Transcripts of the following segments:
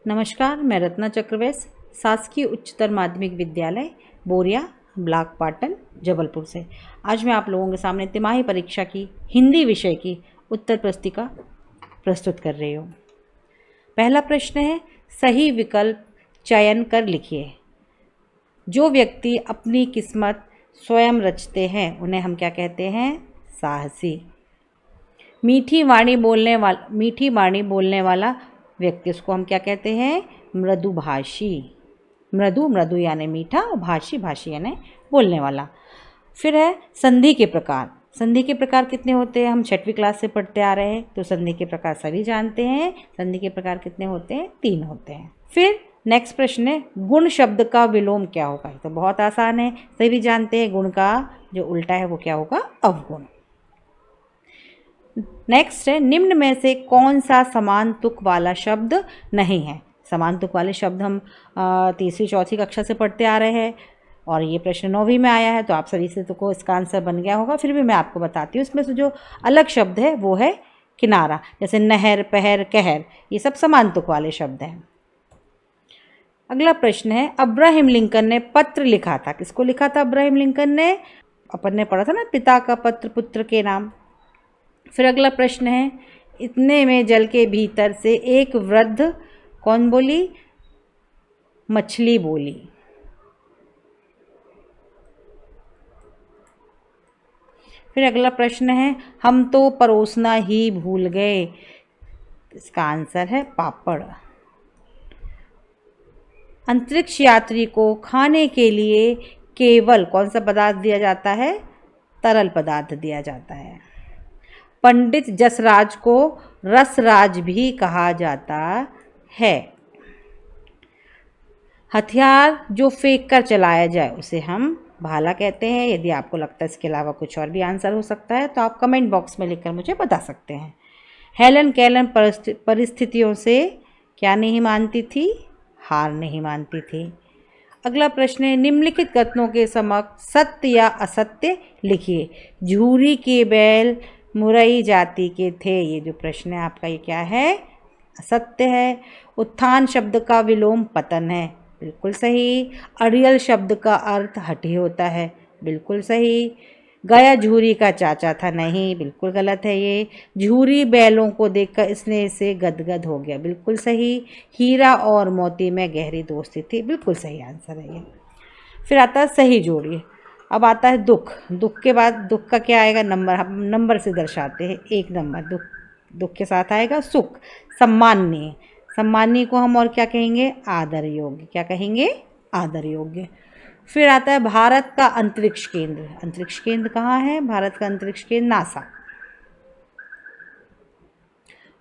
नमस्कार, मैं रत्ना चक्रवर्ती, शासकीय उच्चतर माध्यमिक विद्यालय बोरिया, ब्लॉक पाटन, जबलपुर से। आज मैं आप लोगों के सामने तिमाही परीक्षा की हिंदी विषय की उत्तर पुस्तिका प्रस्तुत कर रही हूँ। पहला प्रश्न है, सही विकल्प चयन कर लिखिए। जो व्यक्ति अपनी किस्मत स्वयं रचते हैं उन्हें हम क्या कहते हैं? साहसी। मीठी वाणी बोलने वाला व्यक्ति, उसको हम क्या कहते हैं? मृदुभाषी। मृदु यानी मीठा, और भाषी यानी बोलने वाला। फिर है संधि के प्रकार। संधि के प्रकार कितने होते हैं? हम 6वीं क्लास से पढ़ते आ रहे हैं, तो संधि के प्रकार सभी जानते हैं। संधि के प्रकार कितने होते हैं? 3 होते हैं। फिर नेक्स्ट प्रश्न है, गुण शब्द का विलोम क्या होगा? तो बहुत आसान है, सभी जानते हैं। गुण का जो उल्टा है वो क्या होगा? अवगुण। नेक्स्ट है, निम्न में से कौन सा समान तुक वाला शब्द नहीं है? समान तुक वाले शब्द हम तीसरी चौथी कक्षा से पढ़ते आ रहे हैं, और ये प्रश्न 9वीं में आया है, तो आप सभी से तो को इसका आंसर बन गया होगा। फिर भी मैं आपको बताती हूँ, इसमें से जो अलग शब्द है वो है किनारा। जैसे नहर, पहर, कहर, ये सब समान तुक वाले शब्द हैं। अगला प्रश्न है, अब्राहम लिंकन ने पत्र लिखा था। किसको लिखा था अब्राहम लिंकन ने? अपन ने पढ़ा था ना, पिता का पत्र पुत्र के नाम। फिर अगला प्रश्न है, इतने में जल के भीतर से एक वृद्ध कौन बोली? मछली बोली। फिर अगला प्रश्न है, हम तो परोसना ही भूल गए। इसका आंसर है पापड़। अंतरिक्ष यात्री को खाने के लिए केवल कौन सा पदार्थ दिया जाता है? तरल पदार्थ दिया जाता है। पंडित जसराज को रसराज भी कहा जाता है। हथियार जो फेंक कर चलाया जाए उसे हम भाला कहते हैं। यदि आपको लगता है इसके अलावा कुछ और भी आंसर हो सकता है तो आप कमेंट बॉक्स में लिखकर मुझे बता सकते हैं। हेलन केलन परिस्थितियों से क्या नहीं मानती थी? हार नहीं मानती थी। अगला प्रश्न है, निम्नलिखित कथनों के समक्ष सत्य या असत्य लिखिए। झूरी के बैल मुरई जाति के थे। ये जो प्रश्न है आपका, ये क्या है? असत्य है। उत्थान शब्द का विलोम पतन है। बिल्कुल सही। अड़ियल शब्द का अर्थ हठी होता है। बिल्कुल सही। गया झूरी का चाचा था। नहीं, बिल्कुल गलत है ये। झूरी बैलों को देखकर स्नेह से गदगद हो गया। बिल्कुल सही। हीरा और मोती में गहरी दोस्ती थी। बिल्कुल सही आंसर है ये। फिर आता है सही जोड़िए। अब आता है दुख। दुख के बाद दुख का क्या आएगा? नंबर। हम नंबर से दर्शाते हैं। 1 नंबर। दुख के साथ आएगा सुख। सम्माननीय। सम्माननीय को हम और क्या कहेंगे? आदर योग्य। क्या कहेंगे? आदर योग्य। फिर आता है भारत का अंतरिक्ष केंद्र। अंतरिक्ष केंद्र कहाँ है? भारत का अंतरिक्ष केंद्र नासा।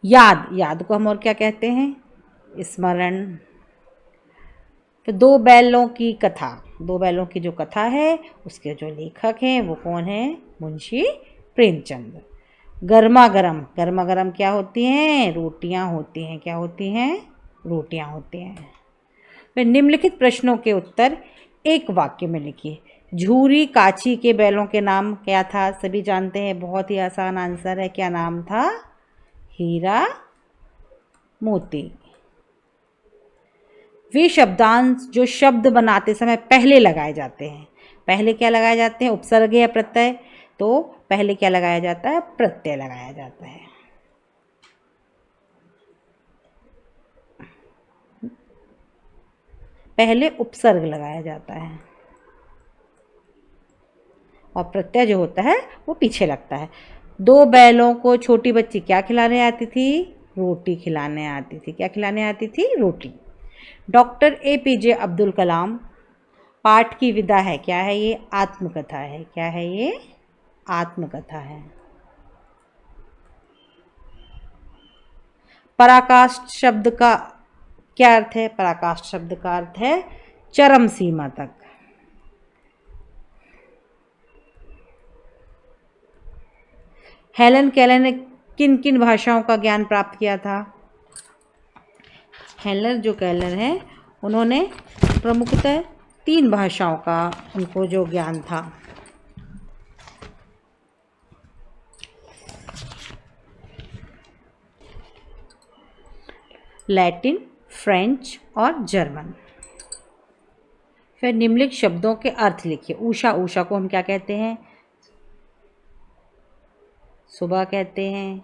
याद। याद को हम और क्या कहते हैं? स्मरण। तो 2 बैलों की कथा। 2 बैलों की जो कथा है उसके जो लेखक हैं वो कौन है? मुंशी प्रेमचंद। गर्मा गर्म। गर्मा गर्म क्या होती हैं? रोटियां होती हैं। क्या होती हैं? रोटियां होती हैं। फिर निम्नलिखित प्रश्नों के उत्तर एक वाक्य में लिखिए। झूरी काची के बैलों के नाम क्या था? सभी जानते हैं, बहुत ही आसान आंसर है। क्या नाम था? हीरा, मोती। वे शब्दांश जो शब्द बनाते समय पहले लगाए जाते हैं। पहले क्या लगाए जाते हैं? उपसर्ग या प्रत्यय। तो पहले क्या लगाया जाता है? प्रत्यय लगाया जाता है। पहले उपसर्ग लगाया जाता है और प्रत्यय जो होता है वो पीछे लगता है। 2 बैलों को छोटी बच्ची क्या खिलाने आती थी? रोटी खिलाने आती थी। क्या खिलाने आती थी? रोटी। डॉक्टर APJ अब्दुल कलाम पाठ की विदा है। क्या है ये? आत्मकथा है। क्या है ये? आत्मकथा है। पराकाष्ठ शब्द का क्या अर्थ है? पराकाष्ठ शब्द का अर्थ है चरम सीमा तक। हेलन केलन ने किन किन भाषाओं का ज्ञान प्राप्त किया था? हेलन जो केलन है उन्होंने प्रमुखतः 3 भाषाओं का उनको जो ज्ञान था। लैटिन, फ्रेंच और जर्मन। फिर निम्नलिखित शब्दों के अर्थ लिखिए। ऊषा, ऊषा को हम क्या कहते हैं? सुबह कहते हैं।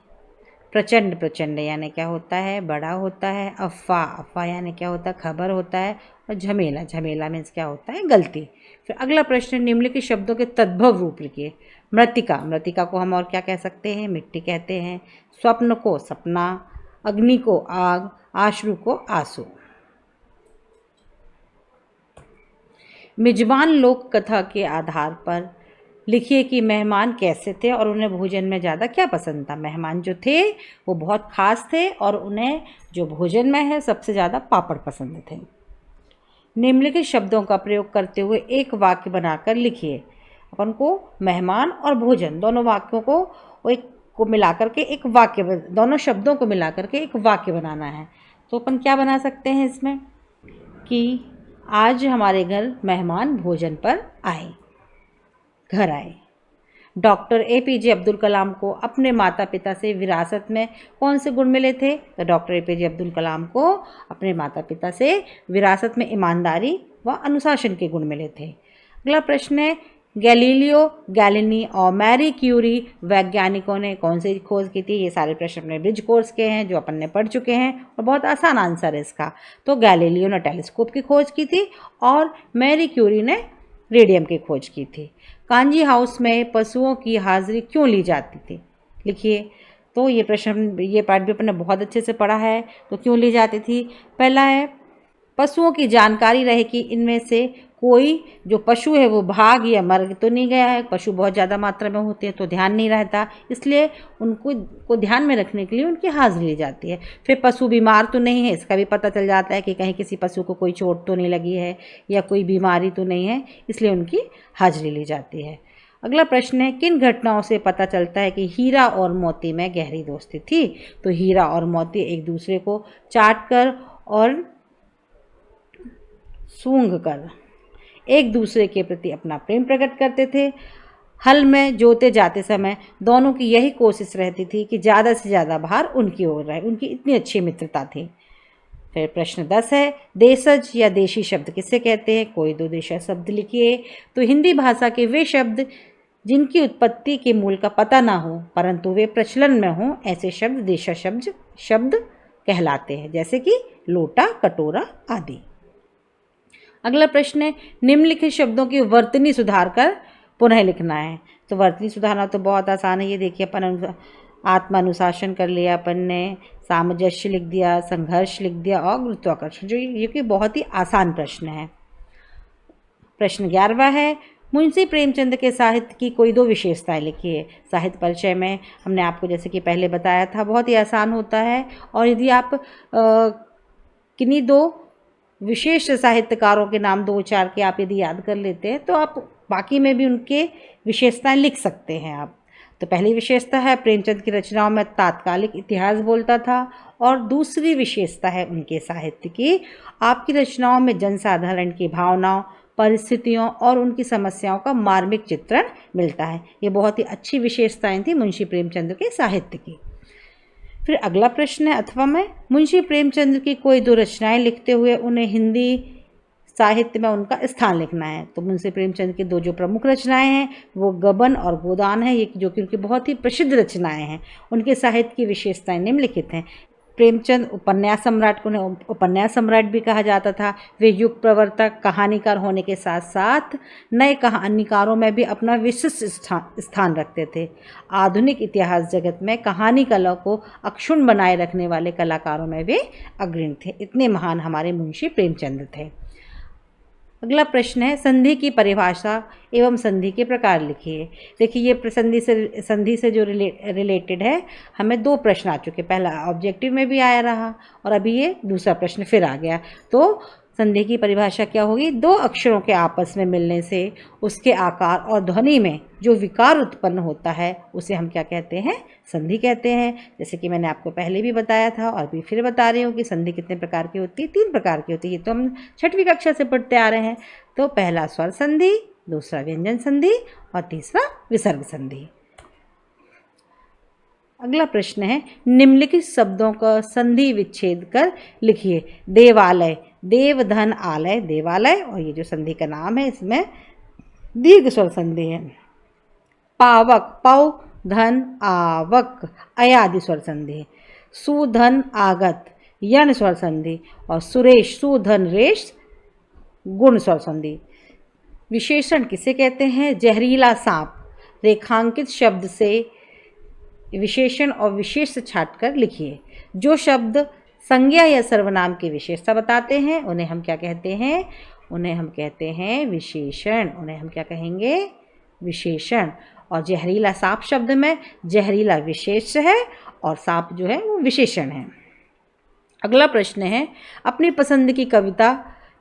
प्रचंड, प्रचंड यानी क्या होता है? बड़ा होता है। अफवाह, अफवाह यानी क्या होता है? खबर होता है। और झमेला, झमेला मीन्स क्या होता है? गलती। फिर अगला प्रश्न, निम्नलिखित शब्दों के तद्भव रूप लिखिए। मृतिका, मृतिका को हम और क्या कह सकते हैं? मिट्टी कहते हैं। स्वप्न को सपना, अग्नि को आग, आश्रु को आंसू। मेजबान लोक कथा के आधार पर लिखिए कि मेहमान कैसे थे और उन्हें भोजन में ज़्यादा क्या पसंद था। मेहमान जो थे वो बहुत ख़ास थे और उन्हें जो भोजन में है सबसे ज़्यादा पापड़ पसंद थे। निम्नलिखित शब्दों का प्रयोग करते हुए एक वाक्य बनाकर लिखिए। अपन को मेहमान और भोजन दोनों वाक्यों को मिलाकर के एक वाक्य, दोनों शब्दों को मिलाकर के एक वाक्य बनाना है। तो अपन क्या बना सकते हैं इसमें कि आज हमारे घर मेहमान भोजन पर आए, घर आए। डॉक्टर APJ अब्दुल कलाम को अपने माता पिता से विरासत में कौन से गुण मिले थे? तो डॉक्टर APJ अब्दुल कलाम को अपने माता पिता से विरासत में ईमानदारी व अनुशासन के गुण मिले थे। अगला प्रश्न है, गैलीलियो गैलिली और मैरी क्यूरी वैज्ञानिकों ने कौन सी खोज की थी? ये सारे प्रश्न अपने ब्रिज कोर्स के हैं जो अपन ने पढ़ चुके हैं और बहुत आसान आंसर है इसका। तो गैलीलियो ने टेलीस्कोप की खोज की थी और मैरी क्यूरी ने रेडियम की खोज की थी। कांजी हाउस में पशुओं की हाजिरी क्यों ली जाती थी? लिखिए। तो ये प्रश्न, ये पार्ट भी अपन ने बहुत अच्छे से पढ़ा है। तो क्यों ली जाती थी? पहला है, पशुओं की जानकारी रहे कि इनमें से कोई जो पशु है वो भाग या मर तो नहीं गया है। पशु बहुत ज़्यादा मात्रा में होते हैं तो ध्यान नहीं रहता, इसलिए उनको ध्यान में रखने के लिए उनकी हाजिरी ली जाती है। फिर पशु बीमार तो नहीं है, इसका भी पता चल जाता है कि कहीं किसी पशु को कोई चोट तो नहीं लगी है या कोई बीमारी तो नहीं है, इसलिए उनकी हाजिरी ली जाती है। अगला प्रश्न है, किन घटनाओं से पता चलता है कि हीरा और मोती में गहरी दोस्ती थी? तो हीरा और मोती एक दूसरे को चाट कर और सूंघ कर एक दूसरे के प्रति अपना प्रेम प्रकट करते थे। हल में जोते जाते समय दोनों की यही कोशिश रहती थी कि ज़्यादा से ज़्यादा भार उनकी ओर रहे, उनकी इतनी अच्छी मित्रता थी। फिर प्रश्न 10 है, देशज या देशी शब्द किसे कहते हैं? कोई दो देशज शब्द लिखिए। तो हिंदी भाषा के वे शब्द जिनकी उत्पत्ति के मूल का पता ना हो परंतु वे प्रचलन में हों, ऐसे शब्द देशज शब्द कहलाते हैं, जैसे कि लोटा, कटोरा आदि। अगला प्रश्न है, निम्नलिखित शब्दों की वर्तनी सुधार कर पुनः लिखना है। तो वर्तनी सुधारना तो बहुत आसान है। ये देखिए, अपन आत्मानुशासन कर लिया अपन ने, सामंजस्य लिख दिया, संघर्ष लिख दिया और गुरुत्वाकर्षण, जो ये कि बहुत ही आसान प्रश्न है। प्रश्न 11वां है, मुंशी प्रेमचंद के साहित्य की कोई दो विशेषताएं लिखिए। साहित्य परिचय में हमने आपको जैसे कि पहले बताया था, बहुत ही आसान होता है और यदि आप किन्हीं दो विशेष साहित्यकारों के नाम 2-4 के आप यदि याद कर लेते हैं तो आप बाकी में भी उनके विशेषताएं लिख सकते हैं आप। तो पहली विशेषता है, प्रेमचंद की रचनाओं में तात्कालिक इतिहास बोलता था। और दूसरी विशेषता है उनके साहित्य की, आपकी रचनाओं में जनसाधारण की भावनाओं, परिस्थितियों और उनकी समस्याओं का मार्मिक चित्रण मिलता है। ये बहुत ही अच्छी विशेषताएं थी मुंशी प्रेमचंद के साहित्य की। फिर अगला प्रश्न है, अथवा में मुंशी प्रेमचंद की कोई दो रचनाएं लिखते हुए उन्हें हिंदी साहित्य में उनका स्थान लिखना है। तो मुंशी प्रेमचंद की दो जो प्रमुख रचनाएं हैं वो गबन और गोदान है, ये जो कि उनकी बहुत ही प्रसिद्ध रचनाएं हैं। उनके साहित्य की विशेषताएं निम्नलिखित हैं। प्रेमचंद उपन्यास सम्राट को उपन्यास सम्राट भी कहा जाता था। वे युग प्रवर्तक, कहानीकार होने के साथ साथ नए कहानीकारों में भी अपना विशिष्ट स्थान रखते थे। आधुनिक इतिहास जगत में कहानी कला को अक्षुण्ण बनाए रखने वाले कलाकारों में वे अग्रणी थे। इतने महान हमारे मुंशी प्रेमचंद थे। अगला प्रश्न है, संधि की परिभाषा एवं संधि के प्रकार लिखिए। देखिए, ये संधि से जो रिलेटेड है, हमें दो प्रश्न आ चुके। पहला ऑब्जेक्टिव में भी आया रहा और अभी ये दूसरा प्रश्न फिर आ गया। तो संधि की परिभाषा क्या होगी? दो अक्षरों के आपस में मिलने से उसके आकार और ध्वनि में जो विकार उत्पन्न होता है उसे हम क्या कहते हैं? संधि कहते हैं। जैसे कि मैंने आपको पहले भी बताया था और भी फिर बता रही हूँ कि संधि कितने प्रकार की होती है? 3 प्रकार की होती है। तो हम 6वीं कक्षा से पढ़ते आ रहे हैं। तो पहला स्वर संधि, दूसरा व्यंजन संधि और तीसरा विसर्ग संधि। अगला प्रश्न है, निम्नलिखित शब्दों का संधि विच्छेद कर लिखिए। देवालय, देव धन आलय, देवालय, और ये जो संधि का नाम है इसमें दीर्घ स्वर संधि है। पावक, पौ धन आवक, अयादि स्वर संधि। सुधन आगत, यण स्वर संधि। और सुरेश, सुधन रेश, गुण स्वर संधि। विशेषण किसे कहते हैं? जहरीला सांप। रेखांकित शब्द से विशेषण और विशेष छांटकर लिखिए। जो शब्द संज्ञा या सर्वनाम की विशेषता बताते हैं उन्हें हम क्या कहते हैं? उन्हें हम कहते हैं विशेषण। उन्हें हम क्या कहेंगे? विशेषण। और जहरीला सांप शब्द में जहरीला विशेष है और सांप जो है वो विशेषण है। अगला प्रश्न है, अपनी पसंद की कविता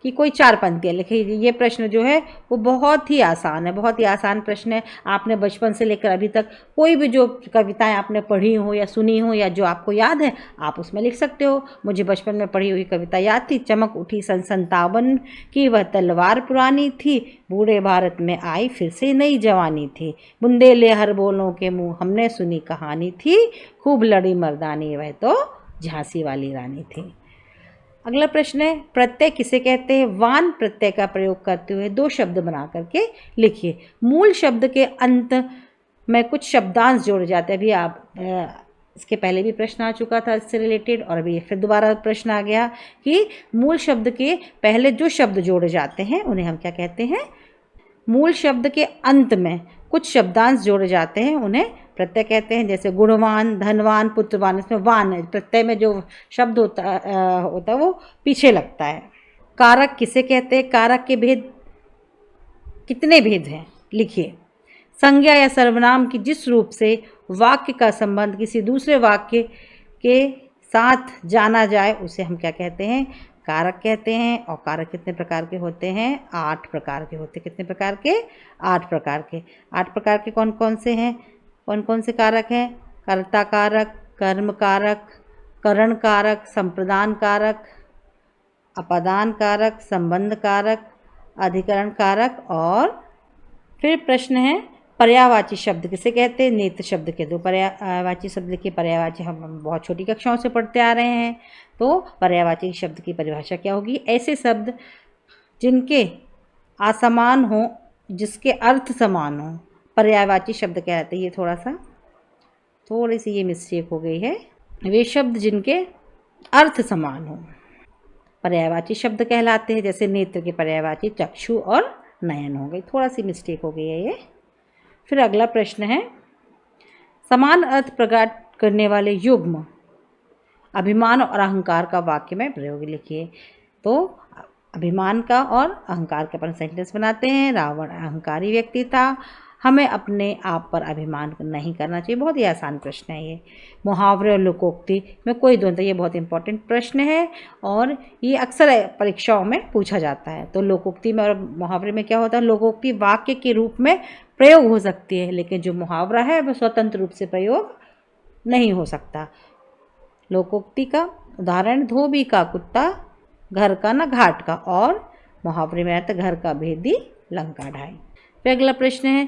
की कोई 4 पंक्तियाँ लिखिए। ये प्रश्न जो है वो बहुत ही आसान है, बहुत ही आसान प्रश्न है। आपने बचपन से लेकर अभी तक कोई भी जो कविताएं आपने पढ़ी हो या सुनी हो या जो आपको याद है आप उसमें लिख सकते हो। मुझे बचपन में पढ़ी हुई कविता याद थी, चमक उठी सन 57 की वह तलवार पुरानी थी, बूढ़े भारत में आई फिर से नई जवानी थी, बुंदेले हर बोलों के मुँह हमने सुनी कहानी थी, खूब लड़ी मर्दानी वह तो झांसी वाली रानी थी। अगला प्रश्न है, प्रत्यय किसे कहते हैं? वान प्रत्यय का प्रयोग करते हुए 2 शब्द बना करके लिखिए। मूल शब्द के अंत में कुछ शब्दांश जोड़े जाते हैं। अभी आप इसके पहले भी प्रश्न आ चुका था इससे रिलेटेड, और अभी फिर दोबारा प्रश्न आ गया कि मूल शब्द के पहले जो शब्द जोड़े जाते हैं उन्हें हम क्या कहते हैं? मूल शब्द के अंत में कुछ शब्दांश जोड़े जाते हैं उन्हें प्रत्यय कहते हैं। जैसे गुणवान, धनवान, पुत्रवान, इसमें वान है, प्रत्यय में जो शब्द होता है वो पीछे लगता है। कारक किसे कहते हैं? कारक के भेद कितने भेद हैं? लिखिए। संज्ञा या सर्वनाम की जिस रूप से वाक्य का संबंध किसी दूसरे वाक्य के साथ जाना जाए उसे हम क्या कहते हैं? कारक कहते हैं। और कारक कितने प्रकार के होते हैं? 8 प्रकार के होते हैं। कितने प्रकार के? 8 प्रकार के। 8 प्रकार के कौन कौन से हैं? कौन कौन से कारक हैं? कर्ता कारक, कर्म कारक, करण कारक, संप्रदान कारक, अपादान कारक, संबंध कारक, अधिकरण कारक। और फिर प्रश्न है, पर्यायवाची शब्द किसे कहते हैं? नेत्र शब्द के 2 पर्यायवाची शब्द के पर्यायवाची हम बहुत छोटी कक्षाओं से पढ़ते आ रहे हैं। तो पर्यायवाची शब्द की परिभाषा क्या होगी? ऐसे शब्द जिनके असमान हो, जिसके अर्थ समान हो, पर्यायवाची शब्द कहते हैं। ये थोड़ी सी ये मिस्टेक हो गई है। वे शब्द जिनके अर्थ समान हो पर्यायवाची शब्द कहलाते हैं। जैसे नेत्र के पर्यायवाची चक्षु और नयन हो गई। थोड़ा सी मिस्टेक हो गई है ये। फिर अगला प्रश्न है, समान अर्थ प्रकट करने वाले युग्म अभिमान और अहंकार का वाक्य में प्रयोग लिखिए। तो अभिमान का और अहंकार का अपन सेंटेंस बनाते हैं। रावण अहंकारी व्यक्ति था, हमें अपने आप पर अभिमान नहीं करना चाहिए। बहुत ही आसान प्रश्न है ये। मुहावरे और लोकोक्ति में कोई द्वंद्व, ये बहुत इंपॉर्टेंट प्रश्न है और ये अक्सर परीक्षाओं में पूछा जाता है। तो लोकोक्ति में और मुहावरे में क्या होता है? लोकोक्ति वाक्य के रूप में प्रयोग हो सकती है, लेकिन जो मुहावरा है वह स्वतंत्र रूप से प्रयोग नहीं हो सकता। लोकोक्ति का उदाहरण, धोबी का कुत्ता घर का न घाट का, और मुहावरे में आता घर का भेदी लंका ढाई। फिर अगला प्रश्न है,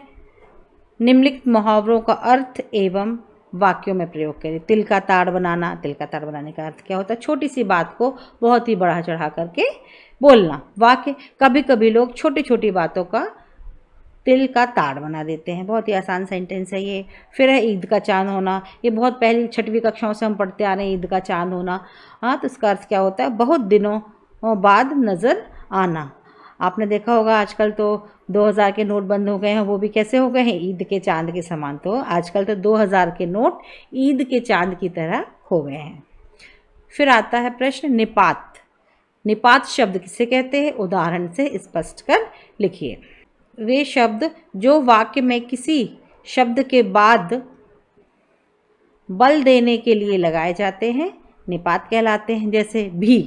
निम्नलिखित मुहावरों का अर्थ एवं वाक्यों में प्रयोग करें। तिल का ताड़ बनाना, तिल का ताड़ बनाने का अर्थ क्या होता है? छोटी सी बात को बहुत ही बढ़ा चढ़ा करके बोलना। वाक्य, कभी कभी लोग छोटी छोटी बातों का तिल का ताड़ बना देते हैं। बहुत ही आसान सेंटेंस है ये। फिर है ईद का चांद होना, ये बहुत पहली 6वीं कक्षाओं से हम पढ़ते आ रहे हैं। ईद का चांद होना, हाँ, तो इसका अर्थ क्या होता है? बहुत दिनों बाद नज़र आना। आपने देखा होगा आजकल तो 2000 के नोट बंद हो गए हैं, वो भी कैसे हो गए हैं? ईद के चांद के समान। तो आजकल तो 2000 के नोट ईद के चांद की तरह हो गए हैं। फिर आता है प्रश्न, निपात। निपात शब्द किसे कहते हैं? उदाहरण से स्पष्ट कर लिखिए। वे शब्द जो वाक्य में किसी शब्द के बाद बल देने के लिए लगाए जाते हैं निपात कहलाते हैं। जैसे भी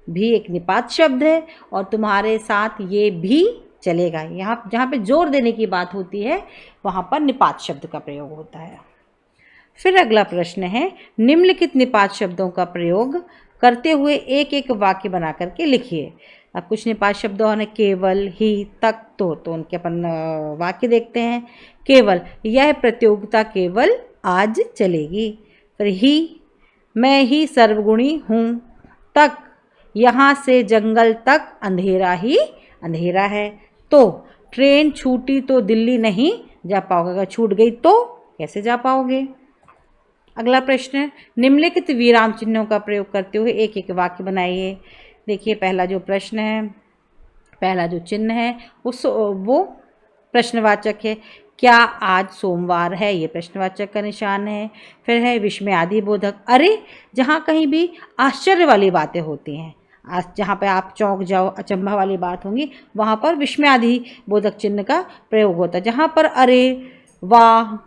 एक निपात शब्द है और तुम्हारे साथ ये भी चलेगा। यहाँ जहाँ पे जोर देने की बात होती है वहाँ पर निपात शब्द का प्रयोग होता है। फिर अगला प्रश्न है, निम्नलिखित निपात शब्दों का प्रयोग करते हुए एक एक वाक्य बना करके लिखिए। अब कुछ निपात शब्द हैं, केवल, ही, तक, तो उनके अपन वाक्य देखते हैं। केवल, यह प्रतियोगिता केवल आज चलेगी। फिर ही, मैं ही सर्वगुणी हूँ, तक यहाँ से जंगल तक अंधेरा ही अंधेरा है। तो ट्रेन छूटी तो दिल्ली नहीं जा पाओगे, अगर छूट गई तो कैसे जा पाओगे। अगला प्रश्न है, निम्नलिखित विराम चिन्हों का प्रयोग करते हुए एक एक वाक्य बनाइए। देखिए पहला जो प्रश्न है, पहला जो चिन्ह है वो प्रश्नवाचक है। क्या आज सोमवार है, ये प्रश्नवाचक का निशान है। फिर है विस्मयादि बोधक, अरे जहाँ कहीं भी आश्चर्य वाली बातें होती हैं, जहाँ पे आप चौंक जाओ, अचंभा वाली बात होंगी, वहाँ पर विस्मयादि बोधक चिन्ह का प्रयोग होता है। जहाँ पर अरे, वाह,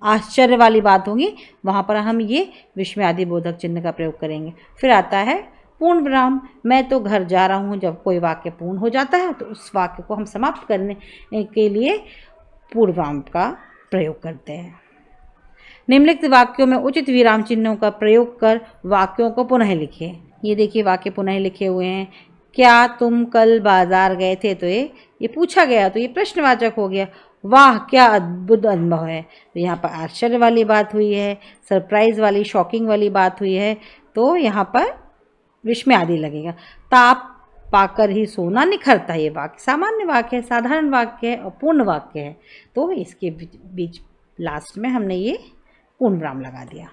आश्चर्य वाली बात होगी, वहाँ पर हम ये विस्मयादि बोधक चिन्ह का प्रयोग करेंगे। फिर आता है पूर्ण विराम, मैं तो घर जा रहा हूँ। जब कोई वाक्य पूर्ण हो जाता है तो उस वाक्य को हम समाप्त करने के लिए पूर्ण विराम का प्रयोग करते हैं। निम्नलिखित वाक्यों में उचित विराम चिन्हों का प्रयोग कर वाक्यों को पुनः लिखिए। ये देखिए वाक्य पुनः लिखे हुए हैं। क्या तुम कल बाजार गए थे, तो ये पूछा गया तो ये प्रश्नवाचक हो गया। वाह क्या अद्भुत अनुभव है, तो यहाँ पर आश्चर्य वाली बात हुई है, सरप्राइज वाली, शॉकिंग वाली बात हुई है, तो यहाँ पर विस्मयादि लगेगा। ताप पाकर ही सोना निखरता है, ये वाक्य सामान्य वाक्य है, साधारण वाक्य है और पूर्ण वाक्य है, तो इसके बीच लास्ट में हमने ये पूर्ण विराम लगा दिया।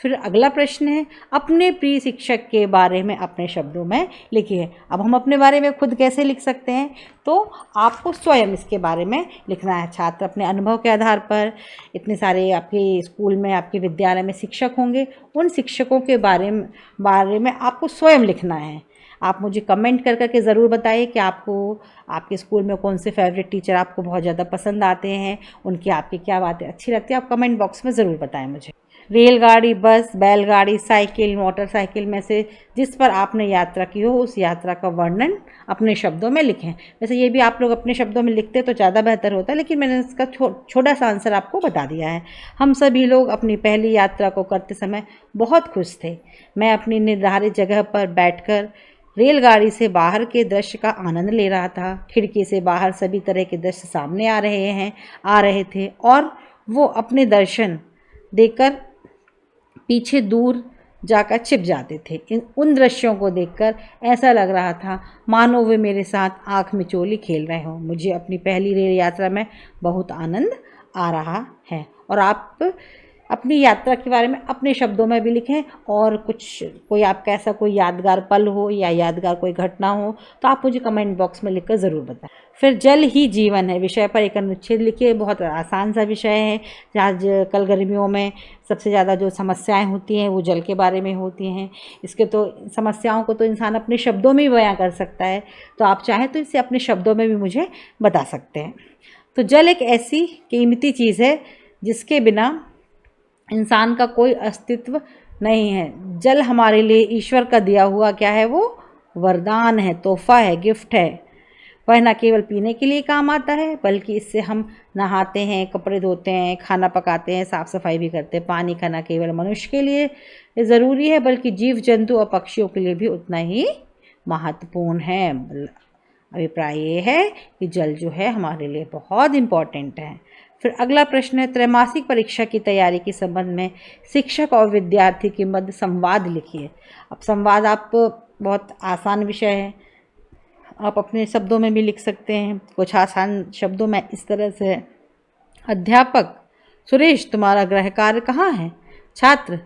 फिर अगला प्रश्न है, अपने प्रिय शिक्षक के बारे में अपने शब्दों में लिखिए। अब हम अपने बारे में खुद कैसे लिख सकते हैं, तो आपको स्वयं इसके बारे में लिखना है। छात्र अपने अनुभव के आधार पर, इतने सारे आपके स्कूल में, आपके विद्यालय में शिक्षक होंगे, उन शिक्षकों के बारे में आपको स्वयं लिखना है। आप मुझे कमेंट कर करके ज़रूर बताइए कि आपको आपके स्कूल में कौन से फेवरेट टीचर आपको बहुत ज़्यादा पसंद आते हैं, उनकी आपकी क्या बातें अच्छी लगती है, आप कमेंट बॉक्स में ज़रूर बताएं मुझे। रेलगाड़ी, बस, बैलगाड़ी, साइकिल, मोटरसाइकिल में से जिस पर आपने यात्रा की हो, उस यात्रा का वर्णन अपने शब्दों में लिखें। वैसे ये भी आप लोग अपने शब्दों में लिखते तो ज़्यादा बेहतर होता, लेकिन मैंने इसका छोटा सा आंसर आपको बता दिया है। हम सभी लोग अपनी पहली यात्रा को करते समय बहुत खुश थे। मैं अपनी निर्धारित जगह पर बैठकर रेलगाड़ी से बाहर के दृश्य का आनंद ले रहा था। खिड़की से बाहर सभी तरह के दृश्य सामने आ रहे थे और वो अपने दर्शन देकर पीछे दूर जाकर छिप जाते थे। उन दृश्यों को देखकर ऐसा लग रहा था मानो वे मेरे साथ आँख मिचोली खेल रहे हों। मुझे अपनी पहली रेल यात्रा में बहुत आनंद आ रहा है। और आप अपनी यात्रा के बारे में अपने शब्दों में भी लिखें, और कोई आपका ऐसा कोई यादगार पल हो या यादगार कोई घटना हो तो आप मुझे कमेंट बॉक्स में लिखकर ज़रूर बताएं। फिर जल ही जीवन है विषय पर एक अनुच्छेद लिखिए। बहुत आसान सा विषय है। आजकल गर्मियों में सबसे ज़्यादा जो समस्याएं होती हैं वो जल के बारे में होती हैं। इसके तो समस्याओं को तो इंसान अपने शब्दों में ही बयां कर सकता है, तो आप चाहें तो इसे अपने शब्दों में भी मुझे बता सकते हैं। तो जल एक ऐसी कीमती चीज़ है जिसके बिना इंसान का कोई अस्तित्व नहीं है। जल हमारे लिए ईश्वर का दिया हुआ क्या है, वो वरदान है, तोहफा है, गिफ्ट है। वह न केवल पीने के लिए काम आता है, बल्कि इससे हम नहाते हैं, कपड़े धोते हैं, खाना पकाते हैं, साफ़ सफाई भी करते हैं। पानी का न केवल मनुष्य के लिए ज़रूरी है, बल्कि जीव जंतु और पक्षियों के लिए भी उतना ही महत्वपूर्ण है। अभिप्राय ये है कि जल जो है हमारे लिए बहुत इम्पॉर्टेंट है। फिर अगला प्रश्न है, त्रैमासिक परीक्षा की तैयारी के संबंध में शिक्षक और विद्यार्थी के मध्य संवाद लिखिए। अब संवाद आप बहुत आसान विषय है, आप अपने शब्दों में भी लिख सकते हैं। कुछ आसान शब्दों में इस तरह से, अध्यापक, सुरेश तुम्हारा गृह कार्य कहाँ है? छात्र,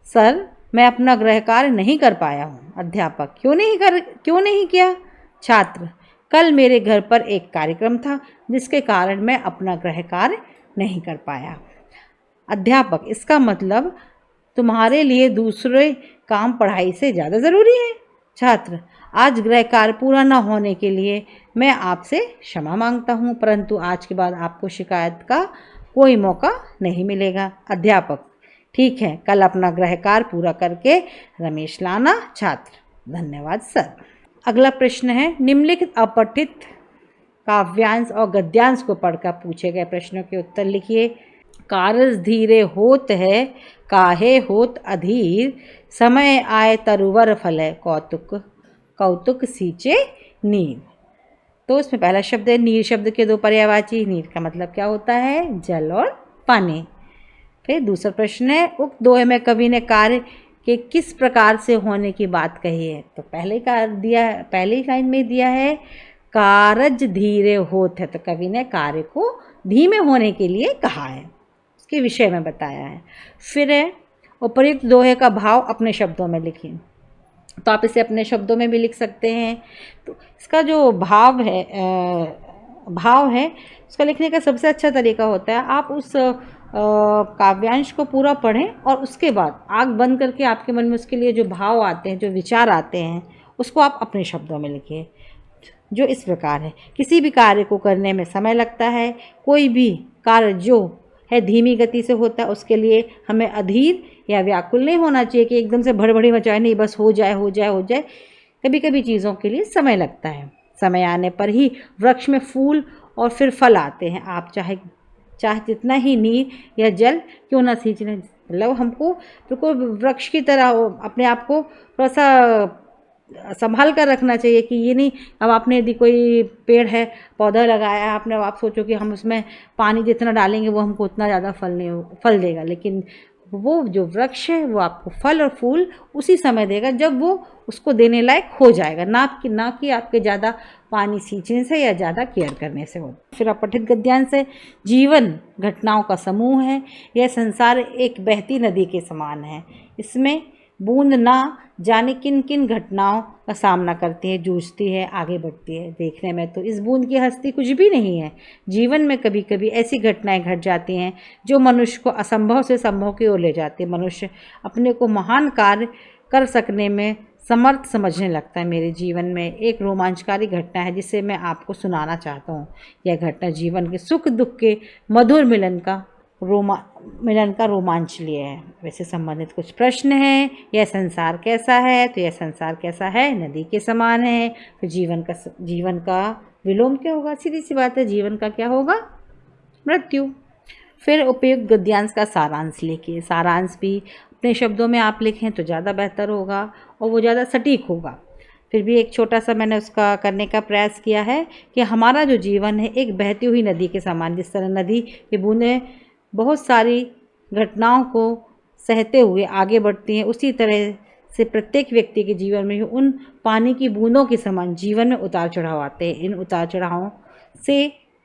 सर मैं अपना गृह कार्य नहीं कर पाया हूँ। अध्यापक, क्यों नहीं किया? छात्र, कल मेरे घर पर एक कार्यक्रम था जिसके कारण मैं अपना गृह कार्य नहीं कर पाया। अध्यापक, इसका मतलब तुम्हारे लिए दूसरे काम पढ़ाई से ज़्यादा ज़रूरी है। छात्र, आज गृह कार्य पूरा न होने के लिए मैं आपसे क्षमा मांगता हूँ, परंतु आज के बाद आपको शिकायत का कोई मौका नहीं मिलेगा। अध्यापक, ठीक है, कल अपना गृह कार्य पूरा करके रमेश लाना। छात्र, धन्यवाद सर। अगला प्रश्न है, निम्नलिखित अपठित काव्यांश और गद्यांश को पढ़कर पूछे गए प्रश्नों के उत्तर लिखिए। कारज धीरे होत है, काहे होत अधीर, समय आए तरुवर फले, कौतुक सींचे नीर। तो इसमें पहला शब्द है नीर शब्द के दो पर्यायवाची। नीर का मतलब क्या होता है? जल और पानी। फिर दूसरा प्रश्न है, उक्त दोहे में कवि ने कार्य के किस प्रकार से होने की बात कही है? तो पहली लाइन में दिया है कारज धीरे होत है, तो कवि ने कार्य को धीमे होने के लिए कहा है, उसके विषय में बताया है। फिर है उपर्युक्त दोहे का भाव अपने शब्दों में लिखिए, तो आप इसे अपने शब्दों में भी लिख सकते हैं। तो इसका जो भाव है उसका लिखने का सबसे अच्छा तरीका होता है आप उस काव्यांश को पूरा पढ़ें और उसके बाद आँख बंद करके आपके मन में उसके लिए जो भाव आते हैं, जो विचार आते हैं, उसको आप अपने शब्दों में लिखिए, जो इस प्रकार है। किसी भी कार्य को करने में समय लगता है, कोई भी कार्य जो है धीमी गति से होता है, उसके लिए हमें अधीर या व्याकुल नहीं होना चाहिए कि एकदम से भड़बड़ी मचाए, नहीं बस हो जाए। कभी कभी चीज़ों के लिए समय लगता है, समय आने पर ही वृक्ष में फूल और फिर फल आते हैं। आप चाहे जितना ही नीर या जल क्यों ना सींचने, मतलब हमको बिल्कुल वृक्ष की तरह अपने आप को थोड़ा सा संभाल कर रखना चाहिए कि ये नहीं अब आपने यदि कोई पेड़ है पौधा लगाया है आपने, अब आप सोचो कि हम उसमें पानी जितना डालेंगे वो हमको उतना ज़्यादा फल देगा, लेकिन वो जो वृक्ष है वो आपको फल और फूल उसी समय देगा जब वो उसको देने लायक हो जाएगा, ना कि आपके ज़्यादा पानी सींचने से या ज़्यादा केयर करने से हो। फिर अपठित गद्यांश है, जीवन घटनाओं का समूह है, यह संसार एक बहती नदी के समान है, इसमें बूंद ना जाने किन किन घटनाओं का सामना करती है, जूझती है, आगे बढ़ती है। देखने में तो इस बूंद की हस्ती कुछ भी नहीं है, जीवन में कभी कभी ऐसी घटनाएं घट जाती हैं जो मनुष्य को असंभव से संभव की ओर ले जाती है। मनुष्य अपने को महान कार्य कर सकने में समर्थ समझने लगता है। मेरे जीवन में एक रोमांचकारी घटना है जिसे मैं आपको सुनाना चाहता हूँ। यह घटना जीवन के सुख दुख के मधुर मिलन का रोमांच लिए है। वैसे संबंधित कुछ प्रश्न हैं, यह संसार कैसा है? तो यह संसार कैसा है? नदी के समान है। फिर जीवन का विलोम क्या होगा? सीधी सी बात है, जीवन का क्या होगा? मृत्यु। फिर उपयुक्त गद्यांश का सारांश लिखिए। सारांश भी अपने शब्दों में आप लिखें तो ज़्यादा बेहतर होगा और वो ज़्यादा सटीक होगा। फिर भी एक छोटा सा मैंने उसका करने का प्रयास किया है कि हमारा जो जीवन है एक बहती हुई नदी के समान, जिस तरह नदी की बूंदें बहुत सारी घटनाओं को सहते हुए आगे बढ़ती हैं, उसी तरह से प्रत्येक व्यक्ति के जीवन में उन पानी की बूंदों के समान जीवन में उतार चढ़ाव आते हैं। इन उतार चढ़ावों से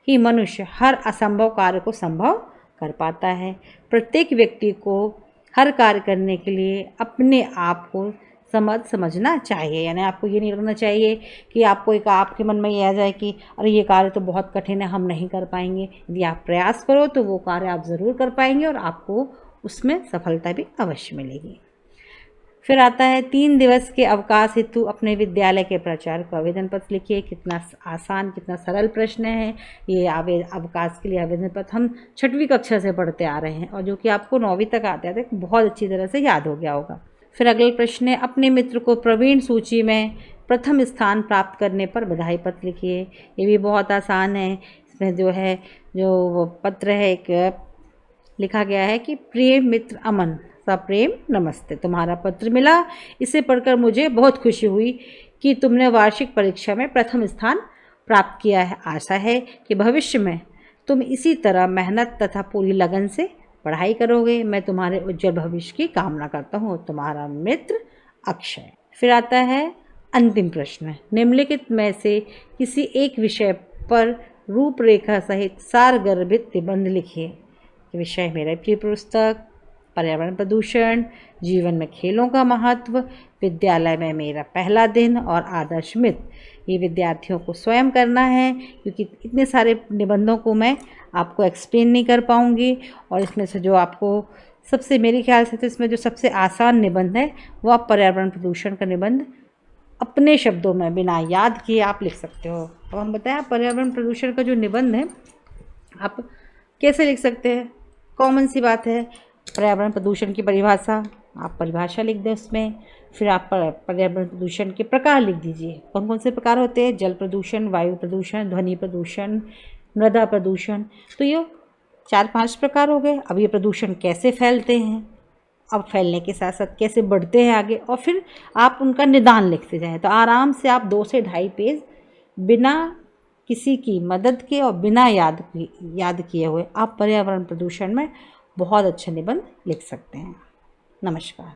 ही मनुष्य हर असंभव कार्य को संभव कर पाता है। प्रत्येक व्यक्ति को हर कार्य करने के लिए अपने आप को समझना चाहिए, यानी आपको ये नहीं लगना चाहिए कि आपके मन में ये आ जाए कि अरे ये कार्य तो बहुत कठिन है, हम नहीं कर पाएंगे। यदि आप प्रयास करो तो वो कार्य आप ज़रूर कर पाएंगे और आपको उसमें सफलता भी अवश्य मिलेगी। फिर आता है 3 दिवस के अवकाश हेतु अपने विद्यालय के प्राचार्य को आवेदन पत्र लिखिए। कितना आसान, कितना सरल प्रश्न है। ये अवकाश के लिए आवेदन पत्र हम 6वीं कक्षा से पढ़ते आ रहे हैं और जो कि आपको 9वीं तक आते बहुत अच्छी तरह से याद हो गया होगा। फिर अगला प्रश्न है, अपने मित्र को प्रवीण सूची में प्रथम स्थान प्राप्त करने पर बधाई पत्र लिखिए। ये भी बहुत आसान है। इसमें जो पत्र है एक लिखा गया है कि प्रिय मित्र अमन, सप्रेम नमस्ते, तुम्हारा पत्र मिला, इसे पढ़कर मुझे बहुत खुशी हुई कि तुमने वार्षिक परीक्षा में प्रथम स्थान प्राप्त किया है। आशा है कि भविष्य में तुम इसी तरह मेहनत तथा पूरी लगन से पढ़ाई करोगे। मैं तुम्हारे उज्जवल भविष्य की कामना करता हूँ। तुम्हारा मित्र अक्षय। फिर आता है अंतिम प्रश्न, निम्नलिखित में से किसी एक विषय पर रूपरेखा सहित सारगर्भित निबंध लिखिए। विषय मेरा प्रिय पुस्तक, पर्यावरण प्रदूषण, जीवन में खेलों का महत्व, विद्यालय में मेरा पहला दिन और आदर्श मित्र। ये विद्यार्थियों को स्वयं करना है क्योंकि इतने सारे निबंधों को मैं आपको एक्सप्लेन नहीं कर पाऊँगी। और इसमें से जो आपको सबसे, मेरे ख्याल से तो इसमें जो सबसे आसान निबंध है वो आप पर्यावरण प्रदूषण का निबंध अपने शब्दों में बिना याद किए आप लिख सकते हो। अब हम बताएं पर्यावरण प्रदूषण का जो निबंध है आप कैसे लिख सकते हैं। कॉमन सी बात है, पर्यावरण प्रदूषण की परिभाषा, आप परिभाषा लिख दें उसमें। फिर आप पर्यावरण प्रदूषण के प्रकार लिख दीजिए। कौन कौन से प्रकार होते हैं? जल प्रदूषण, वायु प्रदूषण, ध्वनि प्रदूषण, मृदा प्रदूषण। तो ये 4-5 प्रकार हो गए। अब ये प्रदूषण कैसे फैलते हैं, अब फैलने के साथ साथ कैसे बढ़ते हैं आगे, और फिर आप उनका निदान लिखते जाएं। तो आराम से आप 2 से ढाई पेज बिना किसी की मदद के और बिना याद किए हुए आप पर्यावरण प्रदूषण में बहुत अच्छा निबंध लिख सकते हैं। नमस्कार।